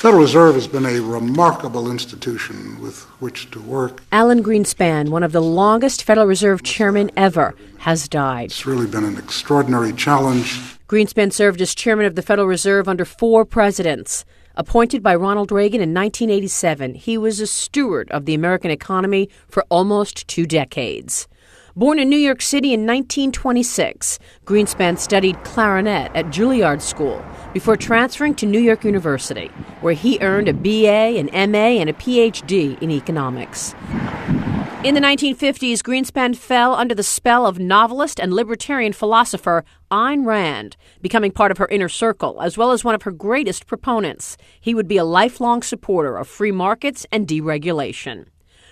Federal Reserve has been a remarkable institution with which to work. Alan Greenspan, one of the longest Federal Reserve chairmen ever, has died. It's really been an extraordinary challenge. Greenspan served as chairman of the Federal Reserve under 4 presidents. Appointed by Ronald Reagan in 1987, he was a steward of the American economy for almost 2 decades. Born in New York City in 1926, Greenspan studied clarinet at Juilliard School before transferring to New York University, where he earned a BA, an MA, and a PhD in economics. In the 1950s, Greenspan fell under the spell of novelist and libertarian philosopher Ayn Rand, becoming part of her inner circle, as well as one of her greatest proponents. He would be a lifelong supporter of free markets and deregulation.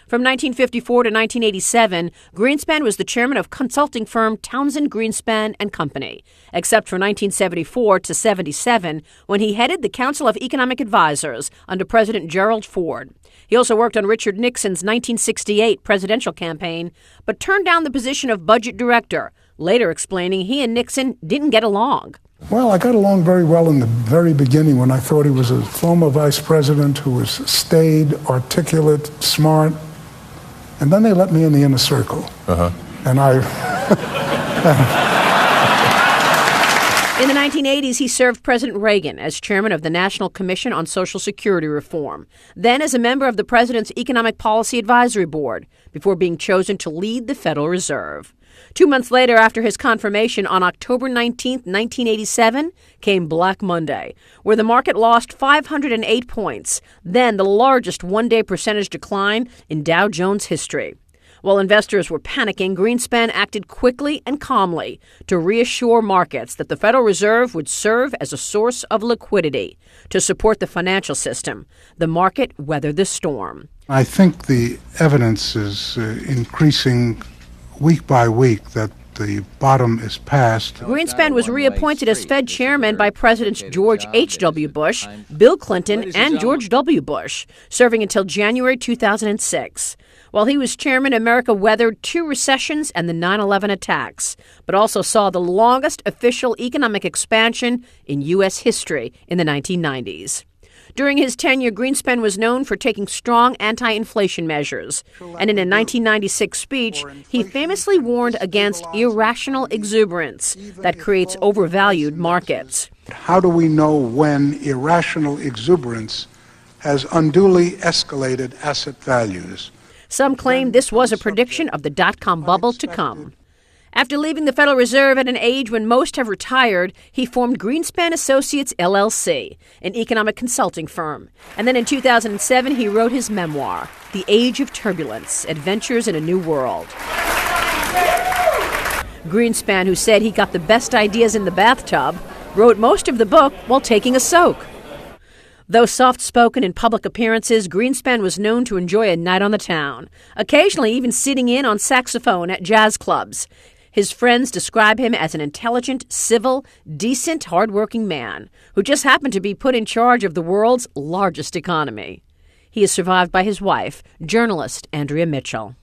From 1954 to 1987, Greenspan was the chairman of consulting firm Townsend Greenspan and Company, except for 1974 to 77, when he headed the Council of Economic Advisors under President Gerald Ford. He also worked on Richard Nixon's 1968 presidential campaign, but turned down the position of budget director, later explaining he and Nixon didn't get along. Well, I got along very well in the very beginning when I thought he was a former vice president who was staid, articulate, smart. And then they let me in the inner circle. And In the 1980s, he served President Reagan as chairman of the National Commission on Social Security Reform, then as a member of the president's Economic Policy Advisory Board, before being chosen to lead the Federal Reserve. 2 months later, after his confirmation on October 19, 1987, came Black Monday, where the market lost 508 points, then the largest one-day percentage decline in Dow Jones history. While investors were panicking, Greenspan acted quickly and calmly to reassure markets that the Federal Reserve would serve as a source of liquidity to support the financial system. The market weathered the storm. I think the evidence is increasing week by week that the bottom is past. Greenspan was reappointed as Fed chairman by Presidents George H.W. Bush, Bill Clinton, and George W. Bush, serving until January 2006. While he was chairman, America weathered 2 recessions and the 9/11 attacks, but also saw the longest official economic expansion in U.S. history in the 1990s. During his tenure, Greenspan was known for taking strong anti-inflation measures, and in a 1996 speech, he famously warned against irrational exuberance that creates overvalued markets. How do we know when irrational exuberance has unduly escalated asset values? Some claim this was a prediction of the dot-com bubble to come. After leaving the Federal Reserve at an age when most have retired, he formed Greenspan Associates, LLC, an economic consulting firm. And then in 2007, he wrote his memoir, The Age of Turbulence, Adventures in a New World. Greenspan, who said he got the best ideas in the bathtub, wrote most of the book while taking a soak. Though soft-spoken in public appearances, Greenspan was known to enjoy a night on the town, occasionally even sitting in on saxophone at jazz clubs. His friends describe him as an intelligent, civil, decent, hard-working man who just happened to be put in charge of the world's largest economy. He is survived by his wife, journalist Andrea Mitchell.